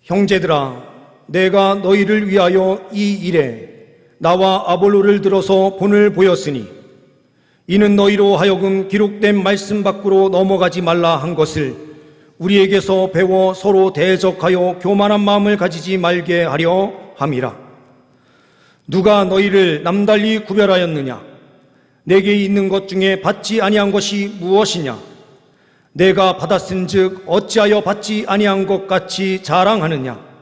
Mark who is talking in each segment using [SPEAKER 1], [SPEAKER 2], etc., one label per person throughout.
[SPEAKER 1] 형제들아, 내가 너희를 위하여 이 일에 나와 아볼로를 들어서 본을 보였으니 이는 너희로 하여금 기록된 말씀 밖으로 넘어가지 말라 한 것을 우리에게서 배워 서로 대적하여 교만한 마음을 가지지 말게 하려 함이라. 누가 너희를 남달리 구별하였느냐? 내게 있는 것 중에 받지 아니한 것이 무엇이냐? 내가 받았은즉 어찌하여 받지 아니한 것 같이 자랑하느냐?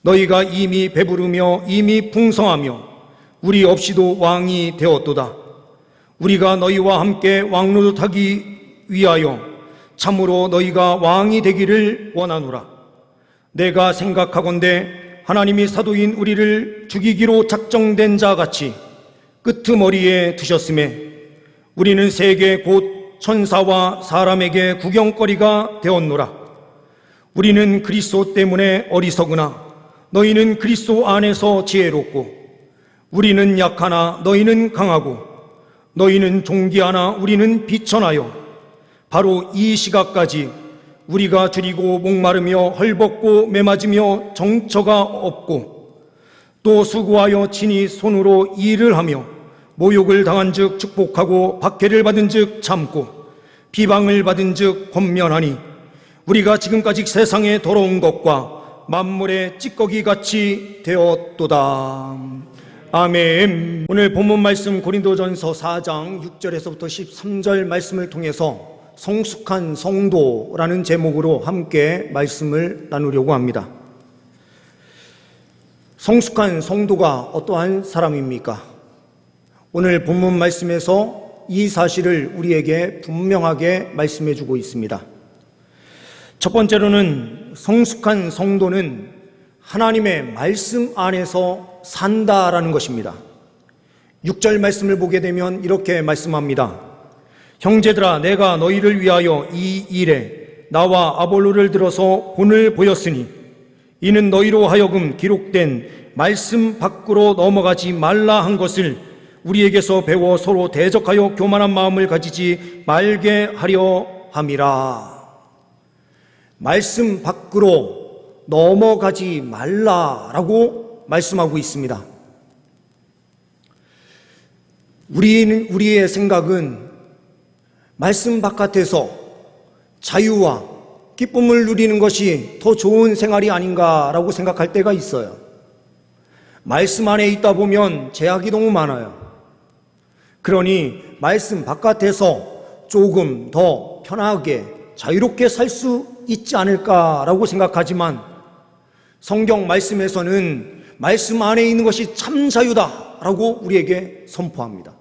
[SPEAKER 1] 너희가 이미 배부르며 이미 풍성하며 우리 없이도 왕이 되었도다. 우리가 너희와 함께 왕노릇하기 위하여 참으로 너희가 왕이 되기를 원하노라. 내가 생각하건대 하나님이 사도인 우리를 죽이기로 작정된 자 같이 끄트머리에 두셨음에 우리는 세계 곧 천사와 사람에게 구경거리가 되었노라. 우리는 그리스도 때문에 어리석으나 너희는 그리스도 안에서 지혜롭고 우리는 약하나 너희는 강하고 너희는 존귀하나 우리는 비천하여 바로 이 시각까지 우리가 줄이고 목마르며 헐벗고 매맞으며 정처가 없고 또 수고하여 친히 손으로 일을 하며 모욕을 당한 즉 축복하고 박해를 받은 즉 참고 비방을 받은 즉 권면하니 우리가 지금까지 세상에 더러운 것과 만물의 찌꺼기 같이 되었도다. 아멘. 오늘 본문 말씀 고린도전서 4장 6절에서부터 13절 말씀을 통해서 성숙한 성도라는 제목으로 함께 말씀을 나누려고 합니다. 성숙한 성도가 어떠한 사람입니까? 오늘 본문 말씀에서 이 사실을 우리에게 분명하게 말씀해 주고 있습니다. 첫 번째로는 성숙한 성도는 하나님의 말씀 안에서 산다라는 것입니다. 6절 말씀을 보게 되면 이렇게 말씀합니다. 형제들아, 내가 너희를 위하여 이 일에 나와 아볼로를 들어서 본을 보였으니 이는 너희로 하여금 기록된 말씀 밖으로 넘어가지 말라 한 것을 우리에게서 배워 서로 대적하여 교만한 마음을 가지지 말게 하려 함이라. 말씀 밖으로 넘어가지 말라라고 말씀하고 있습니다. 우리의 생각은 말씀 바깥에서 자유와 기쁨을 누리는 것이 더 좋은 생활이 아닌가라고 생각할 때가 있어요. 말씀 안에 있다 보면 제약이 너무 많아요. 그러니 말씀 바깥에서 조금 더 편하게 자유롭게 살 수 있지 않을까라고 생각하지만 성경 말씀에서는 말씀 안에 있는 것이 참 자유다라고 우리에게 선포합니다.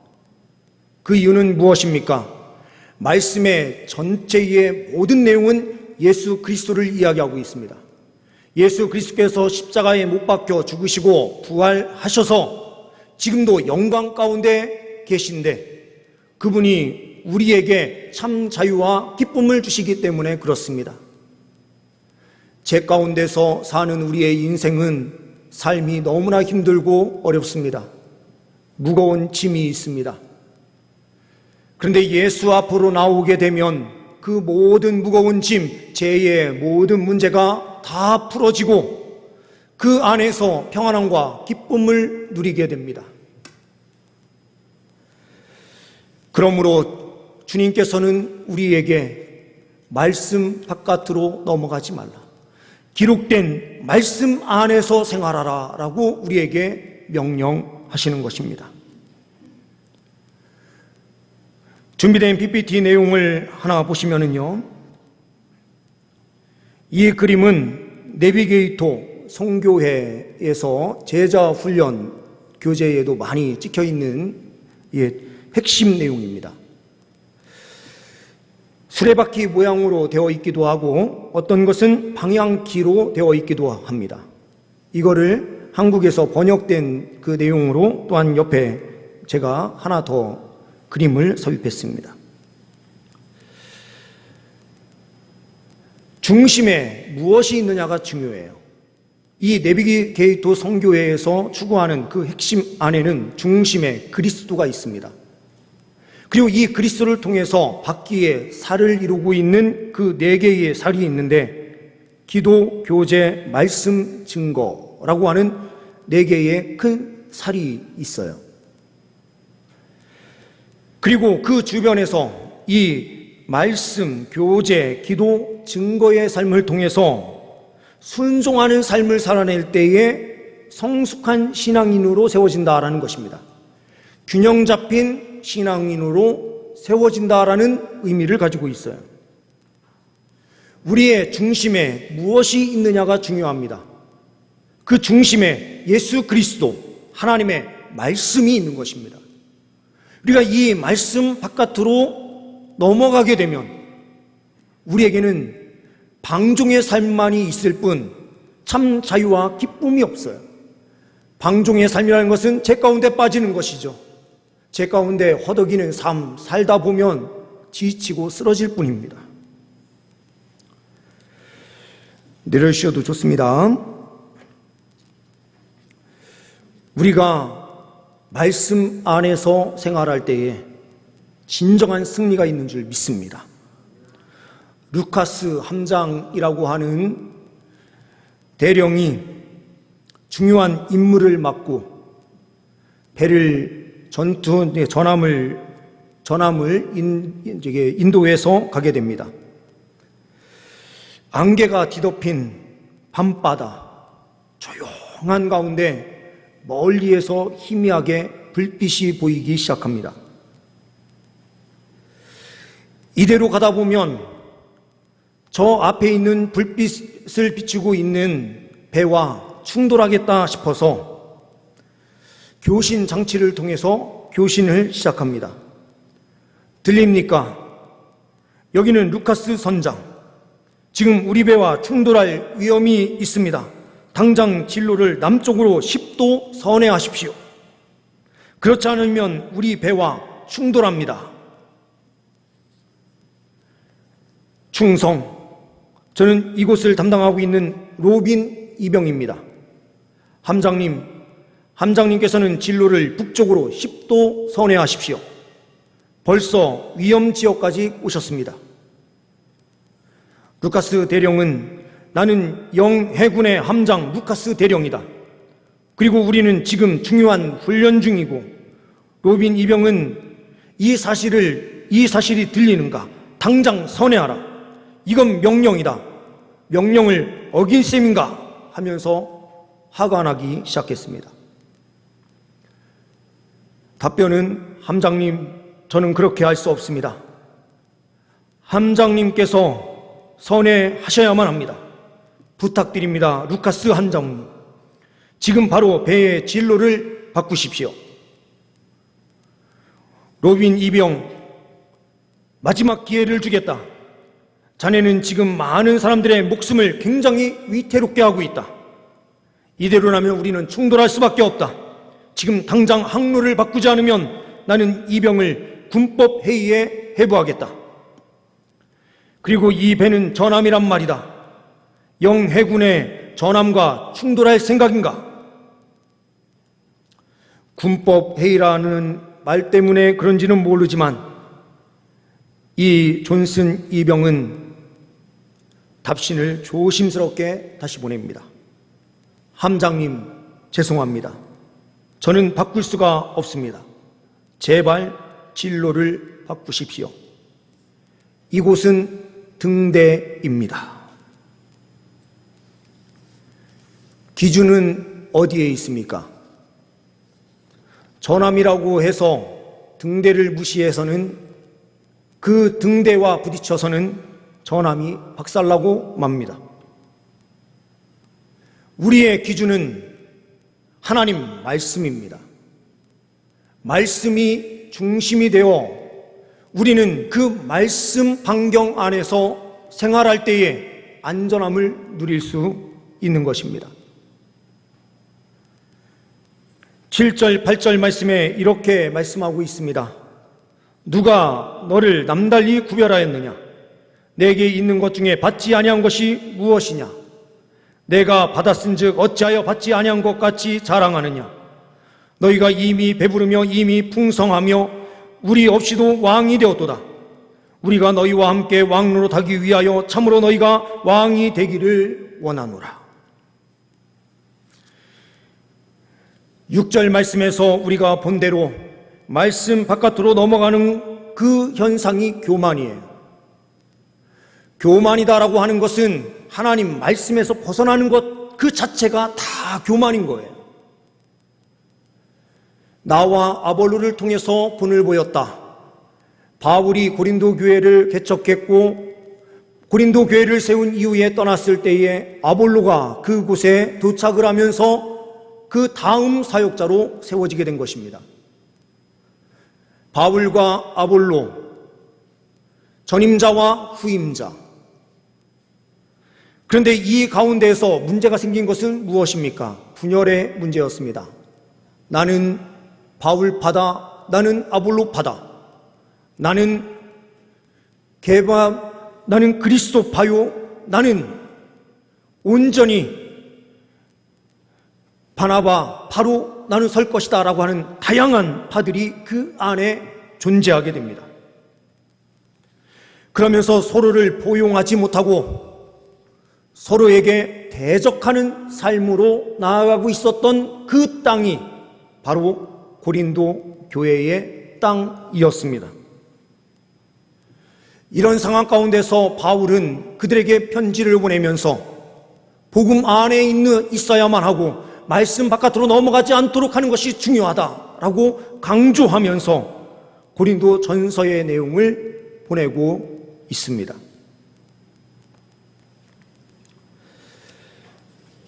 [SPEAKER 1] 그 이유는 무엇입니까? 말씀의 전체의 모든 내용은 예수 그리스도를 이야기하고 있습니다. 예수 그리스도께서 십자가에 못 박혀 죽으시고 부활하셔서 지금도 영광 가운데 계신데 그분이 우리에게 참 자유와 기쁨을 주시기 때문에 그렇습니다. 제 가운데서 사는 우리의 인생은 삶이 너무나 힘들고 어렵습니다. 무거운 짐이 있습니다. 그런데 예수 앞으로 나오게 되면 그 모든 무거운 짐, 죄의 모든 문제가 다 풀어지고 그 안에서 평안함과 기쁨을 누리게 됩니다. 그러므로 주님께서는 우리에게 말씀 바깥으로 넘어가지 말라, 기록된 말씀 안에서 생활하라 라고 우리에게 명령하시는 것입니다. 준비된 PPT 내용을 하나 보시면은요, 이 그림은 내비게이터 성교회에서 제자 훈련 교재에도 많이 찍혀 있는 핵심 내용입니다. 수레바퀴 모양으로 되어 있기도 하고 어떤 것은 방향키로 되어 있기도 합니다. 이거를 한국에서 번역된 그 내용으로 또한 옆에 제가 하나 더 그림을 삽입했습니다. 중심에 무엇이 있느냐가 중요해요. 이 내비게이터 성교회에서 추구하는 그 핵심 안에는 중심에 그리스도가 있습니다. 그리고 이 그리스도를 통해서 바퀴에 살을 이루고 있는 그 4개의 살이 있는데 기도, 교제, 말씀, 증거라고 하는 4개의 큰 살이 있어요. 그리고 그 주변에서 이 말씀, 교제, 기도, 증거의 삶을 통해서 순종하는 삶을 살아낼 때에 성숙한 신앙인으로 세워진다라는 것입니다. 균형 잡힌 신앙인으로 세워진다라는 의미를 가지고 있어요. 우리의 중심에 무엇이 있느냐가 중요합니다. 그 중심에 예수 그리스도, 하나님의 말씀이 있는 것입니다. 우리가 이 말씀 바깥으로 넘어가게 되면 우리에게는 방종의 삶만이 있을 뿐 참 자유와 기쁨이 없어요. 방종의 삶이라는 것은 죄 가운데 빠지는 것이죠. 죄 가운데 허덕이는 삶 살다 보면 지치고 쓰러질 뿐입니다. 내려주셔도 좋습니다. 우리가 말씀 안에서 생활할 때에 진정한 승리가 있는 줄 믿습니다. 루카스 함장이라고 하는 대령이 중요한 임무를 맡고 배를 전함을 인도해서 가게 됩니다. 안개가 뒤덮인 밤바다, 조용한 가운데 멀리에서 희미하게 불빛이 보이기 시작합니다. 이대로 가다 보면 저 앞에 있는 불빛을 비추고 있는 배와 충돌하겠다 싶어서 교신 장치를 통해서 교신을 시작합니다. 들립니까? 여기는 루카스 선장. 지금 우리 배와 충돌할 위험이 있습니다. 당장 진로를 남쪽으로 10도 선회하십시오. 그렇지 않으면 우리 배와 충돌합니다. 충성. 저는 이곳을 담당하고 있는 로빈 이병입니다. 함장님께서는 진로를 북쪽으로 10도 선회하십시오. 벌써 위험지역까지 오셨습니다. 루카스 대령은 나는 영해군의 함장 루카스 대령이다. 그리고 우리는 지금 중요한 훈련 중이고 로빈 이병은 이 사실이 들리는가? 당장 선회하라. 이건 명령이다. 명령을 어긴 셈인가? 하면서 하관하기 시작했습니다. 답변은 함장님, 저는 그렇게 할 수 없습니다. 함장님께서 선회하셔야만 합니다. 부탁드립니다. 루카스 함장님. 지금 바로 배의 진로를 바꾸십시오. 로빈 이병, 마지막 기회를 주겠다. 자네는 지금 많은 사람들의 목숨을 굉장히 위태롭게 하고 있다. 이대로라면 우리는 충돌할 수밖에 없다. 지금 당장 항로를 바꾸지 않으면 나는 이병을 군법 회의에 회부하겠다. 그리고 이 배는 전함이란 말이다. 영해군의 전함과 충돌할 생각인가? 군법 회의라는 말 때문에 그런지는 모르지만 이 존슨 이병은 답신을 조심스럽게 다시 보냅니다. 함장님, 죄송합니다. 저는 바꿀 수가 없습니다. 제발 진로를 바꾸십시오. 이곳은 등대입니다. 기준은 어디에 있습니까? 전함이라고 해서 등대를 무시해서는 그 등대와 부딪혀서는 전함이 박살나고 맙니다. 우리의 기준은 하나님 말씀입니다. 말씀이 중심이 되어 우리는 그 말씀 반경 안에서 생활할 때에 안전함을 누릴 수 있는 것입니다. 7절, 8절 말씀에 이렇게 말씀하고 있습니다. 누가 너를 남달리 구별하였느냐? 내게 있는 것 중에 받지 아니한 것이 무엇이냐? 내가 받았은즉 어찌하여 받지 아니한 것 같이 자랑하느냐? 너희가 이미 배부르며 이미 풍성하며 우리 없이도 왕이 되었도다. 우리가 너희와 함께 왕노릇하기 위하여 참으로 너희가 왕이 되기를 원하노라. 6절 말씀에서 우리가 본 대로 말씀 바깥으로 넘어가는 그 현상이 교만이에요. 교만이다라고 하는 것은 하나님 말씀에서 벗어나는 것 그 자체가 다 교만인 거예요. 나와 아볼로를 통해서 본을 보였다. 바울이 고린도 교회를 개척했고 고린도 교회를 세운 이후에 떠났을 때에 아볼로가 그곳에 도착을 하면서 그 다음 사역자로 세워지게 된 것입니다. 바울과 아볼로, 전임자와 후임자. 그런데 이 가운데에서 문제가 생긴 것은 무엇입니까? 분열의 문제였습니다. 나는 바울파다, 나는 아볼로파다, 나는 그리스도파요, 나는 온전히 바나바, 바로 나는 설 것이다 라고 하는 다양한 파들이 그 안에 존재하게 됩니다. 그러면서 서로를 포용하지 못하고 서로에게 대적하는 삶으로 나아가고 있었던 그 땅이 바로 고린도 교회의 땅이었습니다. 이런 상황 가운데서 바울은 그들에게 편지를 보내면서 복음 안에 있어야만 하고 말씀 바깥으로 넘어가지 않도록 하는 것이 중요하다라고 강조하면서 고린도 전서의 내용을 보내고 있습니다.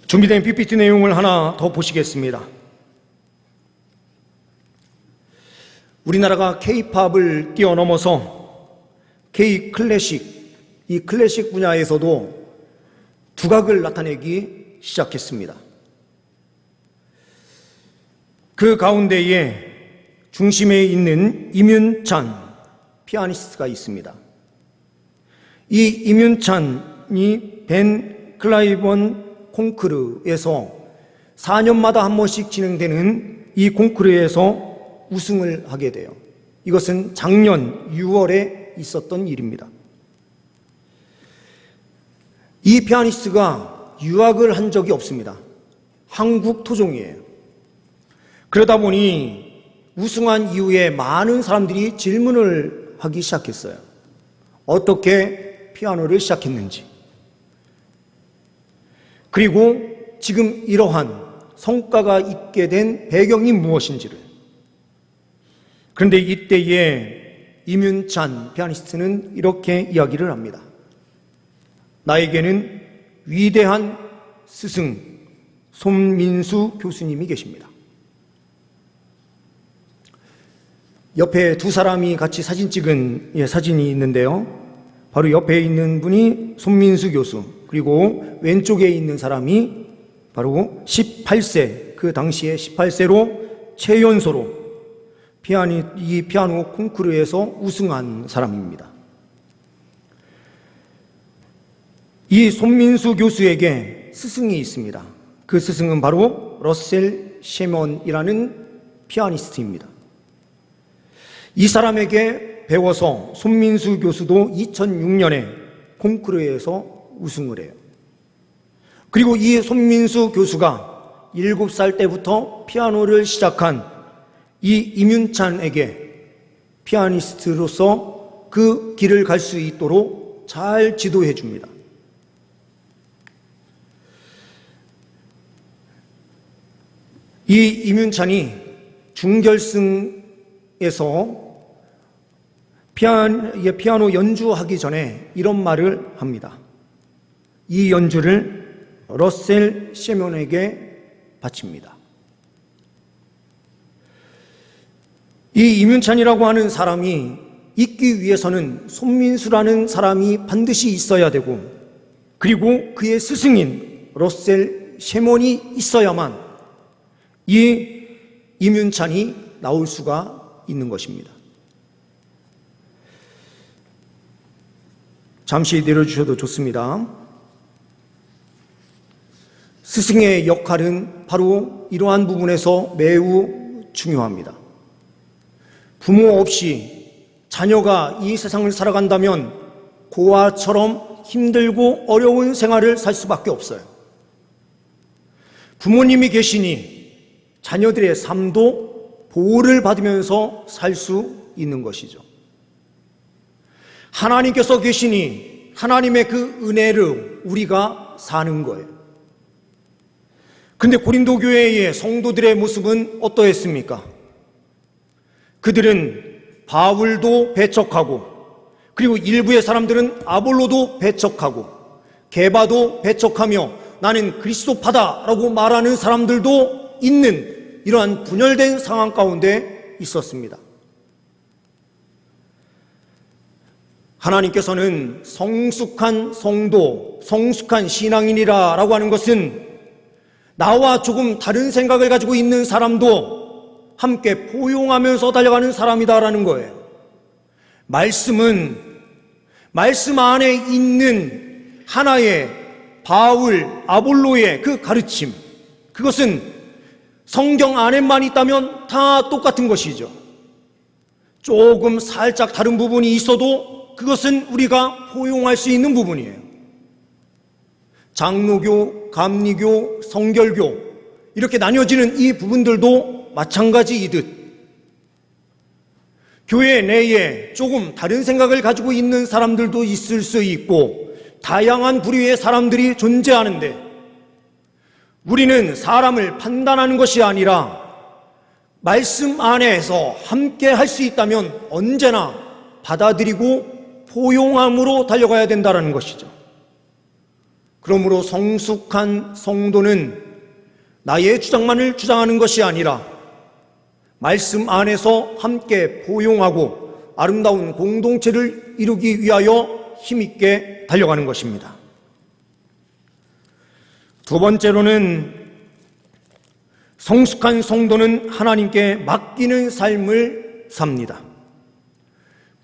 [SPEAKER 1] 준비된 PPT 내용을 하나 더 보시겠습니다. 우리나라가 K-팝을 뛰어넘어서 K-클래식, 이 클래식 분야에서도 두각을 나타내기 시작했습니다. 그 가운데에 중심에 있는 임윤찬 피아니스트가 있습니다. 이 임윤찬이 벤 클라이번 콩쿠르에서 4년마다 한 번씩 진행되는 이 콩쿠르에서 우승을 하게 돼요. 이것은 작년 6월에 있었던 일입니다. 이 피아니스트가 유학을 한 적이 없습니다. 한국 토종이에요. 그러다 보니 우승한 이후에 많은 사람들이 질문을 하기 시작했어요. 어떻게 피아노를 시작했는지, 그리고 지금 이러한 성과가 있게 된 배경이 무엇인지를. 그런데 이때에 임윤찬 피아니스트는 이렇게 이야기를 합니다. 나에게는 위대한 스승 손민수 교수님이 계십니다. 옆에 두 사람이 같이 사진 찍은 사진이 있는데요. 바로 옆에 있는 분이 손민수 교수, 그리고 왼쪽에 있는 사람이 바로 18세, 그 당시에 18세로 최연소로 이 피아노 콩쿠르에서 우승한 사람입니다. 이 손민수 교수에게 스승이 있습니다. 그 스승은 바로 러셀 셰먼이라는 피아니스트입니다. 이 사람에게 배워서 손민수 교수도 2006년에 콩쿠르에서 우승을 해요. 그리고 이 손민수 교수가 7살 때부터 피아노를 시작한 이 임윤찬에게 피아니스트로서 그 길을 갈 수 있도록 잘 지도해 줍니다. 이 임윤찬이 중결승에서 피아노 연주하기 전에 이런 말을 합니다. 이 연주를 러셀 셰먼에게 바칩니다. 이 임윤찬이라고 하는 사람이 있기 위해서는 손민수라는 사람이 반드시 있어야 되고, 그리고 그의 스승인 러셀 셰먼이 있어야만 이 임윤찬이 나올 수가 있는 것입니다. 잠시 내려주셔도 좋습니다. 스승의 역할은 바로 이러한 부분에서 매우 중요합니다. 부모 없이 자녀가 이 세상을 살아간다면 고아처럼 힘들고 어려운 생활을 살 수밖에 없어요. 부모님이 계시니 자녀들의 삶도 보호를 받으면서 살 수 있는 것이죠. 하나님께서 계시니 하나님의 그 은혜를 우리가 사는 거예요. 근데 고린도 교회의 성도들의 모습은 어떠했습니까? 그들은 바울도 배척하고, 그리고 일부의 사람들은 아볼로도 배척하고, 게바도 배척하며 나는 그리스도파다라고 말하는 사람들도 있는 이러한 분열된 상황 가운데 있었습니다. 하나님께서는 성숙한 성도, 성숙한 신앙인이라고 하는 것은 나와 조금 다른 생각을 가지고 있는 사람도 함께 포용하면서 달려가는 사람이다라는 거예요. 말씀은 말씀 안에 있는 하나의 바울, 아볼로의 그 가르침, 그것은 성경 안에만 있다면 다 똑같은 것이죠. 조금 살짝 다른 부분이 있어도 그것은 우리가 포용할 수 있는 부분이에요. 장로교, 감리교, 성결교 이렇게 나뉘어지는 이 부분들도 마찬가지이듯 교회 내에 조금 다른 생각을 가지고 있는 사람들도 있을 수 있고 다양한 부류의 사람들이 존재하는데 우리는 사람을 판단하는 것이 아니라 말씀 안에서 함께 할 수 있다면 언제나 받아들이고 포용함으로 달려가야 된다는 것이죠. 그러므로 성숙한 성도는 나의 주장만을 주장하는 것이 아니라 말씀 안에서 함께 포용하고 아름다운 공동체를 이루기 위하여 힘있게 달려가는 것입니다. 두 번째로는 성숙한 성도는 하나님께 맡기는 삶을 삽니다.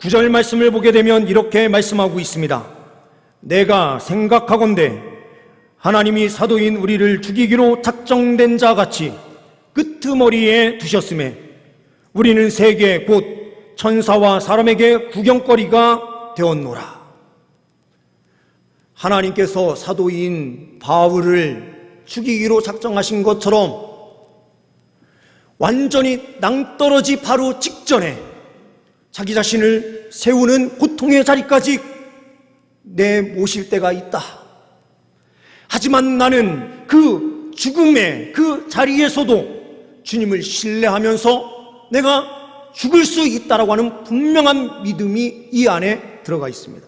[SPEAKER 1] 9절 말씀을 보게 되면 이렇게 말씀하고 있습니다. 내가 생각하건대 하나님이 사도인 우리를 죽이기로 작정된 자 같이 끄트머리에 두셨음에 우리는 세계 곧 천사와 사람에게 구경거리가 되었노라. 하나님께서 사도인 바울을 죽이기로 작정하신 것처럼 완전히 낭떠러지 바로 직전에 자기 자신을 세우는 고통의 자리까지 내모실 때가 있다. 하지만 나는 그 죽음의 그 자리에서도 주님을 신뢰하면서 내가 죽을 수 있다라고 하는 분명한 믿음이 이 안에 들어가 있습니다.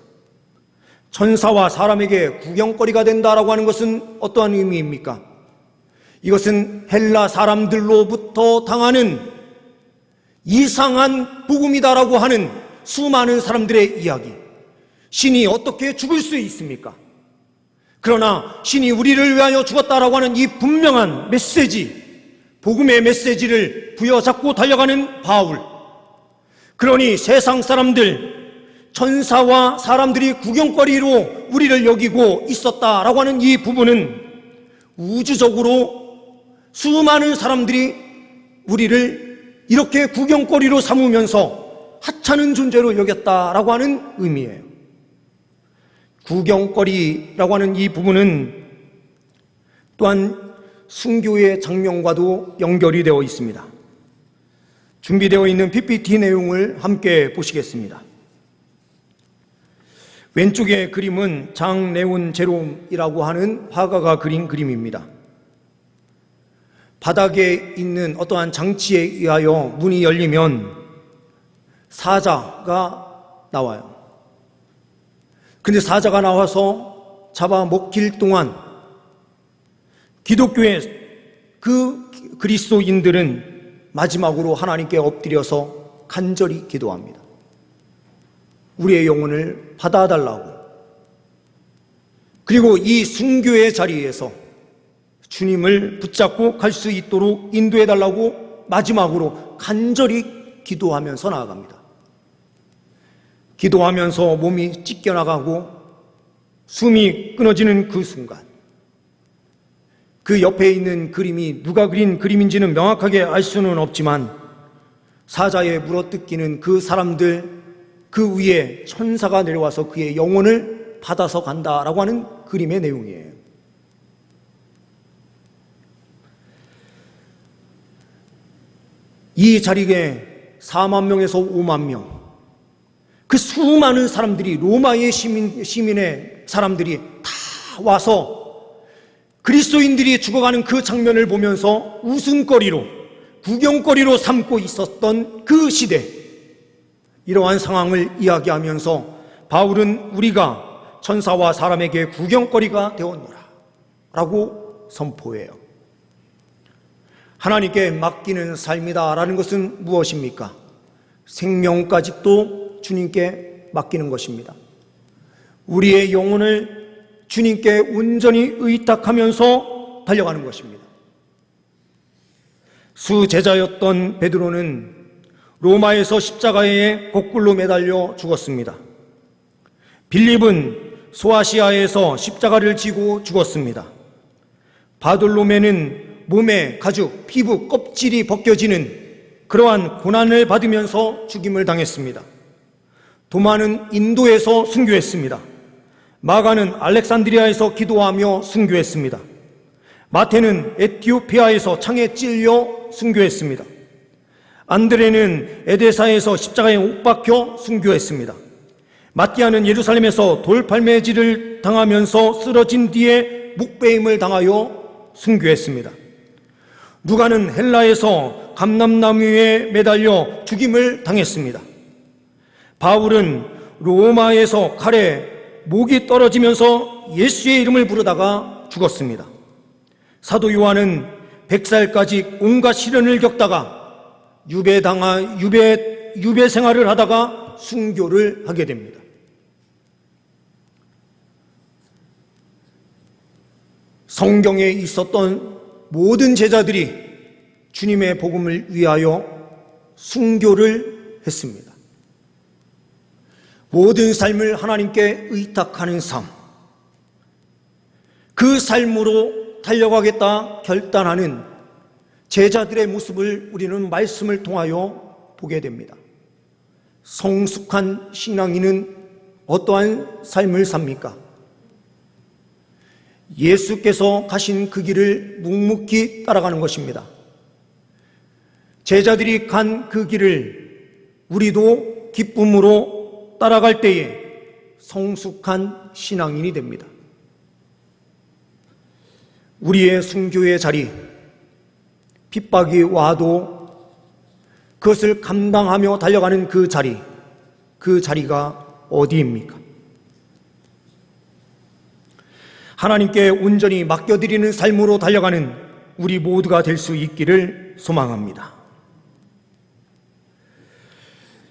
[SPEAKER 1] 천사와 사람에게 구경거리가 된다라고 하는 것은 어떠한 의미입니까? 이것은 헬라 사람들로부터 당하는 이상한 복음이다라고 하는 수많은 사람들의 이야기. 신이 어떻게 죽을 수 있습니까? 그러나 신이 우리를 위하여 죽었다라고 하는 이 분명한 메시지, 복음의 메시지를 부여잡고 달려가는 바울. 그러니 세상 사람들, 천사와 사람들이 구경거리로 우리를 여기고 있었다라고 하는 이 부분은 우주적으로 수많은 사람들이 우리를 이렇게 구경거리로 삼으면서 하찮은 존재로 여겼다라고 하는 의미예요. 구경거리라고 하는 이 부분은 또한 순교의 장면과도 연결이 되어 있습니다. 준비되어 있는 PPT 내용을 함께 보시겠습니다. 왼쪽의 그림은 장레온 제롬이라고 하는 화가가 그린 그림입니다. 바닥에 있는 어떠한 장치에 의하여 문이 열리면 사자가 나와요. 근데 사자가 나와서 잡아먹힐 동안 기독교의 그 그리스도인들은 마지막으로 하나님께 엎드려서 간절히 기도합니다. 우리의 영혼을 받아달라고. 그리고 이 순교의 자리에서 주님을 붙잡고 갈 수 있도록 인도해달라고 마지막으로 간절히 기도하면서 나아갑니다. 기도하면서 몸이 찢겨나가고 숨이 끊어지는 그 순간, 그 옆에 있는 그림이 누가 그린 그림인지는 명확하게 알 수는 없지만 사자에 물어뜯기는 그 사람들, 그 위에 천사가 내려와서 그의 영혼을 받아서 간다라고 하는 그림의 내용이에요. 이 자리에 4만 명에서 5만 명, 그 수많은 사람들이, 로마의 시민의 사람들이 다 와서 그리스도인들이 죽어가는 그 장면을 보면서 웃음거리로, 구경거리로 삼고 있었던 그 시대, 이러한 상황을 이야기하면서 바울은 우리가 천사와 사람에게 구경거리가 되었노라 라고 선포해요. 하나님께 맡기는 삶이다라는 것은 무엇입니까? 생명까지도 주님께 맡기는 것입니다. 우리의 영혼을 주님께 온전히 의탁하면서 달려가는 것입니다. 수제자였던 베드로는 로마에서 십자가에 거꾸로 매달려 죽었습니다. 빌립은 소아시아에서 십자가를 지고 죽었습니다. 바돌로메는 몸에 가죽, 피부, 껍질이 벗겨지는 그러한 고난을 받으면서 죽임을 당했습니다. 도마는 인도에서 순교했습니다. 마가는 알렉산드리아에서 기도하며 순교했습니다. 마태는 에티오피아에서 창에 찔려 순교했습니다. 안드레는 에데사에서 십자가에 못 박혀 순교했습니다. 마띠아는 예루살렘에서 돌팔매질을 당하면서 쓰러진 뒤에 묵배임을 당하여 순교했습니다. 누가는 헬라에서 감람나무에 매달려 죽임을 당했습니다. 바울은 로마에서 칼에 목이 떨어지면서 예수의 이름을 부르다가 죽었습니다. 사도 요한은 100살까지 온갖 시련을 겪다가 유배 생활을 하다가 순교를 하게 됩니다. 성경에 있었던 모든 제자들이 주님의 복음을 위하여 순교를 했습니다. 모든 삶을 하나님께 의탁하는 삶, 그 삶으로 달려가겠다 결단하는 제자들의 모습을 우리는 말씀을 통하여 보게 됩니다. 성숙한 신앙인은 어떠한 삶을 삽니까? 예수께서 가신 그 길을 묵묵히 따라가는 것입니다. 제자들이 간 그 길을 우리도 기쁨으로 따라갈 때에 성숙한 신앙인이 됩니다. 우리의 순교의 자리, 핍박이 와도 그것을 감당하며 달려가는 그 자리가 어디입니까? 하나님께 온전히 맡겨드리는 삶으로 달려가는 우리 모두가 될 수 있기를 소망합니다.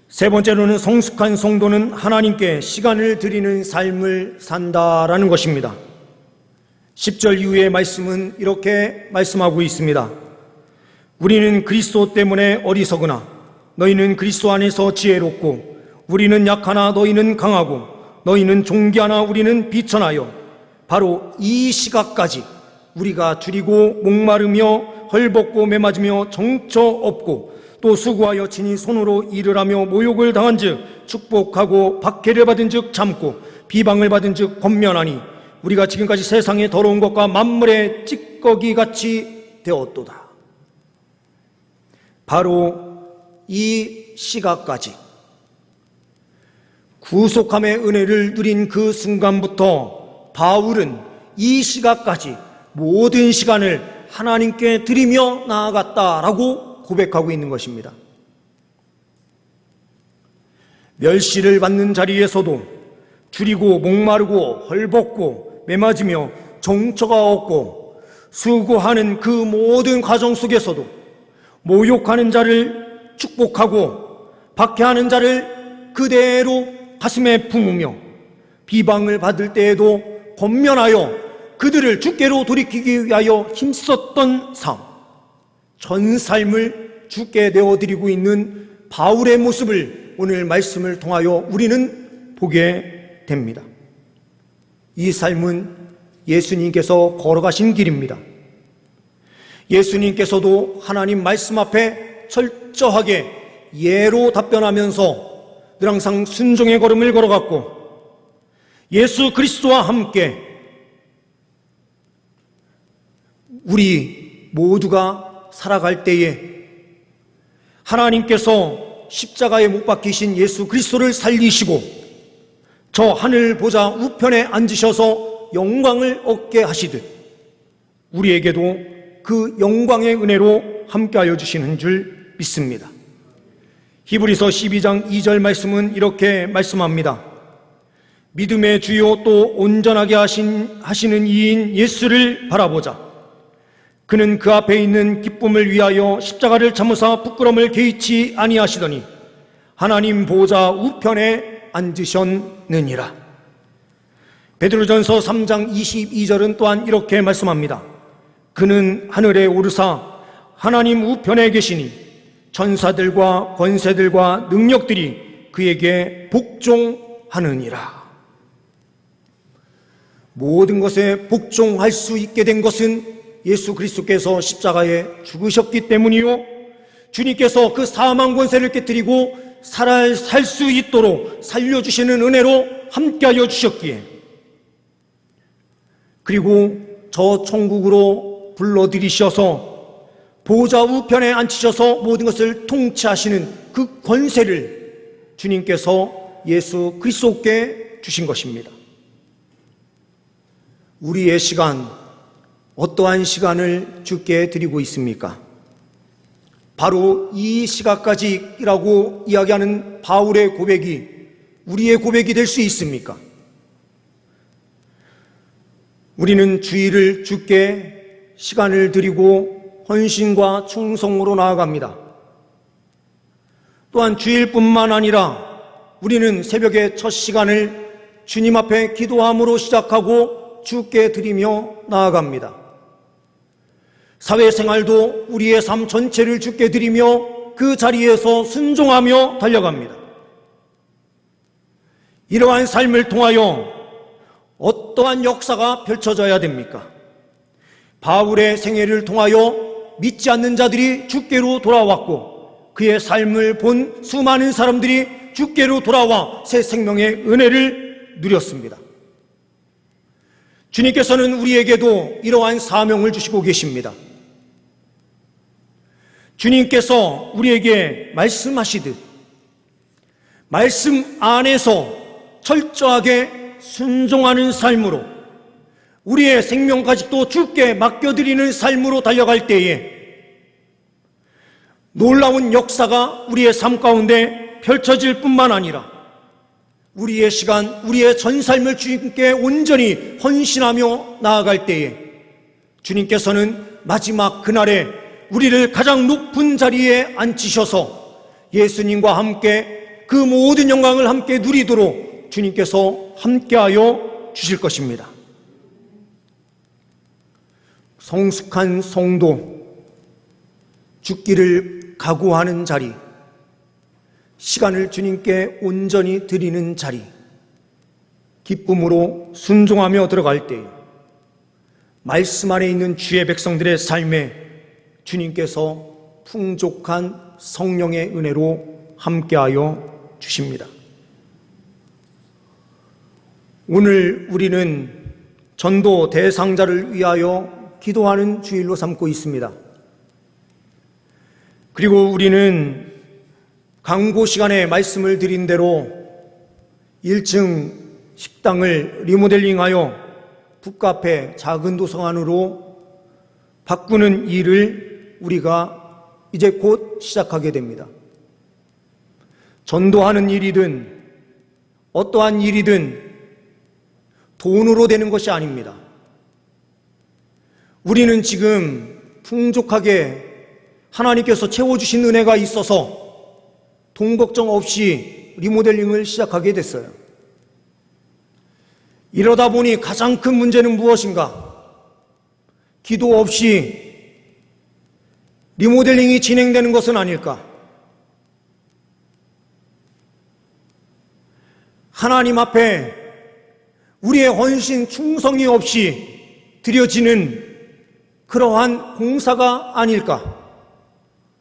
[SPEAKER 1] 세 번째로는 성숙한 성도는 하나님께 시간을 드리는 삶을 산다라는 것입니다. 10절 이후의 말씀은 이렇게 말씀하고 있습니다. 우리는 그리스도 때문에 어리석으나 너희는 그리스도 안에서 지혜롭고 우리는 약하나 너희는 강하고 너희는 존귀하나 우리는 비천하여 바로 이 시각까지 우리가 줄이고 목마르며 헐벗고 매맞으며 정처 없고 또 수고하여 친히 손으로 일을 하며 모욕을 당한 즉 축복하고 박해를 받은 즉 참고 비방을 받은 즉 권면하니 우리가 지금까지 세상의 더러운 것과 만물의 찌꺼기같이 되었도다. 바로 이 시각까지 구속함의 은혜를 누린 그 순간부터 바울은 이 시각까지 모든 시간을 하나님께 드리며 나아갔다라고 고백하고 있는 것입니다. 멸시를 받는 자리에서도 줄이고 목마르고 헐벗고 매맞으며 정처가 없고 수고하는 그 모든 과정 속에서도 모욕하는 자를 축복하고 박해하는 자를 그대로 가슴에 품으며 비방을 받을 때에도 권면하여 그들을 주께로 돌이키기 위하여 힘썼던 삶, 전 삶을 주께 내어드리고 있는 바울의 모습을 오늘 말씀을 통하여 우리는 보게 됩니다. 이 삶은 예수님께서 걸어가신 길입니다. 예수님께서도 하나님 말씀 앞에 철저하게 예로 답변하면서 늘 항상 순종의 걸음을 걸어갔고 예수 그리스도와 함께 우리 모두가 살아갈 때에 하나님께서 십자가에 못 박히신 예수 그리스도를 살리시고 저 하늘 보좌 우편에 앉으셔서 영광을 얻게 하시듯 우리에게도 그 영광의 은혜로 함께하여 주시는 줄 믿습니다. 히브리서 12장 2절 말씀은 이렇게 말씀합니다. 믿음의 주요 또 온전하게 하시는 이인 예수를 바라보자. 그는 그 앞에 있는 기쁨을 위하여 십자가를 참으사 부끄러움을 개의치 아니하시더니 하나님 보좌 우편에 앉으셨느니라. 베드로전서 3장 22절은 또한 이렇게 말씀합니다. 그는 하늘에 오르사 하나님 우편에 계시니 천사들과 권세들과 능력들이 그에게 복종하느니라. 모든 것에 복종할 수 있게 된 것은 예수 그리스도께서 십자가에 죽으셨기 때문이요, 주님께서 그 사망 권세를 깨뜨리고 살 수 있도록 살려주시는 은혜로 함께하여 주셨기에, 그리고 저 천국으로 불러들이셔서 보좌 우편에 앉히셔서 모든 것을 통치하시는 그 권세를 주님께서 예수 그리스도께 주신 것입니다. 우리의 시간, 어떠한 시간을 주께 드리고 있습니까? 바로 이 시간까지라고 이야기하는 바울의 고백이 우리의 고백이 될 수 있습니까? 우리는 주일을 주께 시간을 드리고 헌신과 충성으로 나아갑니다. 또한 주일뿐만 아니라 우리는 새벽의 첫 시간을 주님 앞에 기도함으로 시작하고 주께 드리며 나아갑니다. 사회생활도 우리의 삶 전체를 주께 드리며 그 자리에서 순종하며 달려갑니다. 이러한 삶을 통하여 어떠한 역사가 펼쳐져야 됩니까? 바울의 생애를 통하여 믿지 않는 자들이 주께로 돌아왔고 그의 삶을 본 수많은 사람들이 주께로 돌아와 새 생명의 은혜를 누렸습니다. 주님께서는 우리에게도 이러한 사명을 주시고 계십니다. 주님께서 우리에게 말씀하시듯 말씀 안에서 철저하게 순종하는 삶으로 우리의 생명까지도 주께 맡겨드리는 삶으로 달려갈 때에 놀라운 역사가 우리의 삶 가운데 펼쳐질 뿐만 아니라 우리의 시간, 우리의 전 삶을 주님께 온전히 헌신하며 나아갈 때에 주님께서는 마지막 그날에 우리를 가장 높은 자리에 앉히셔서 예수님과 함께 그 모든 영광을 함께 누리도록 주님께서 함께하여 주실 것입니다. 성숙한 성도, 죽기를 각오하는 자리, 시간을 주님께 온전히 드리는 자리, 기쁨으로 순종하며 들어갈 때 말씀 안에 있는 주의 백성들의 삶에 주님께서 풍족한 성령의 은혜로 함께하여 주십니다. 오늘 우리는 전도 대상자를 위하여 기도하는 주일로 삼고 있습니다. 그리고 우리는 강고 시간에 말씀을 드린 대로 1층 식당을 리모델링하여 북카페 작은 도서관으로 바꾸는 일을 우리가 이제 곧 시작하게 됩니다. 전도하는 일이든 어떠한 일이든 돈으로 되는 것이 아닙니다. 우리는 지금 풍족하게 하나님께서 채워주신 은혜가 있어서 돈 걱정 없이 리모델링을 시작하게 됐어요. 이러다 보니 가장 큰 문제는 무엇인가? 기도 없이 리모델링이 진행되는 것은 아닐까? 하나님 앞에 우리의 헌신, 충성이 없이 드려지는 그러한 공사가 아닐까?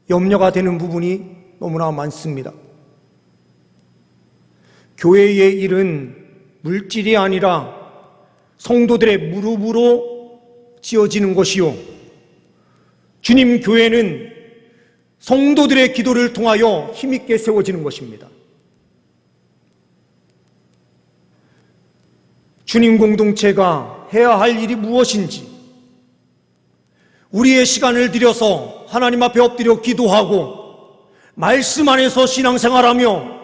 [SPEAKER 1] 염려가 되는 부분이 너무나 많습니다. 교회의 일은 물질이 아니라 성도들의 무릎으로 지어지는 것이요, 주님 교회는 성도들의 기도를 통하여 힘있게 세워지는 것입니다. 주님 공동체가 해야 할 일이 무엇인지, 우리의 시간을 들여서 하나님 앞에 엎드려 기도하고 말씀 안에서 신앙생활하며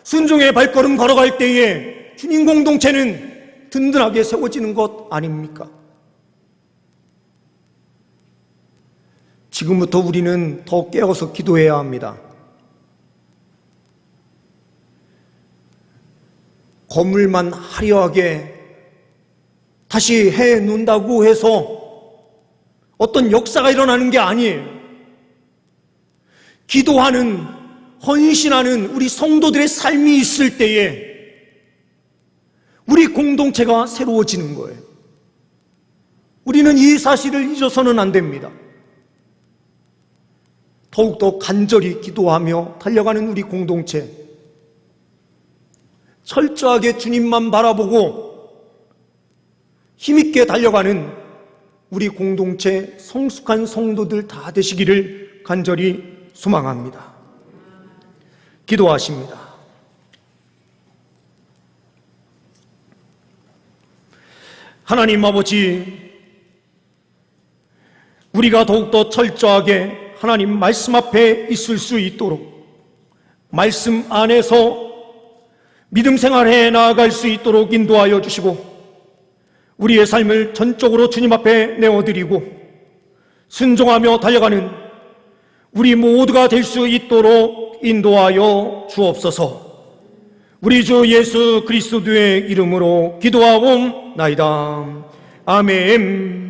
[SPEAKER 1] 순종의 발걸음 걸어갈 때에 주님 공동체는 든든하게 세워지는 것 아닙니까? 지금부터 우리는 더 깨어서 기도해야 합니다. 건물만 화려하게 다시 해 놓는다고 해서 어떤 역사가 일어나는 게 아니에요. 기도하는, 헌신하는 우리 성도들의 삶이 있을 때에 우리 공동체가 새로워지는 거예요. 우리는 이 사실을 잊어서는 안 됩니다. 더욱더 간절히 기도하며 달려가는 우리 공동체, 철저하게 주님만 바라보고 힘있게 달려가는 우리 공동체 성숙한 성도들 다 되시기를 간절히 소망합니다. 기도하십니다. 하나님 아버지, 우리가 더욱더 철저하게 하나님 말씀 앞에 있을 수 있도록, 말씀 안에서 믿음 생활해 나아갈 수 있도록 인도하여 주시고, 우리의 삶을 전적으로 주님 앞에 내어드리고 순종하며 달려가는 우리 모두가 될 수 있도록 인도하여 주옵소서. 우리 주 예수 그리스도의 이름으로 기도하옵나이다. 아멘.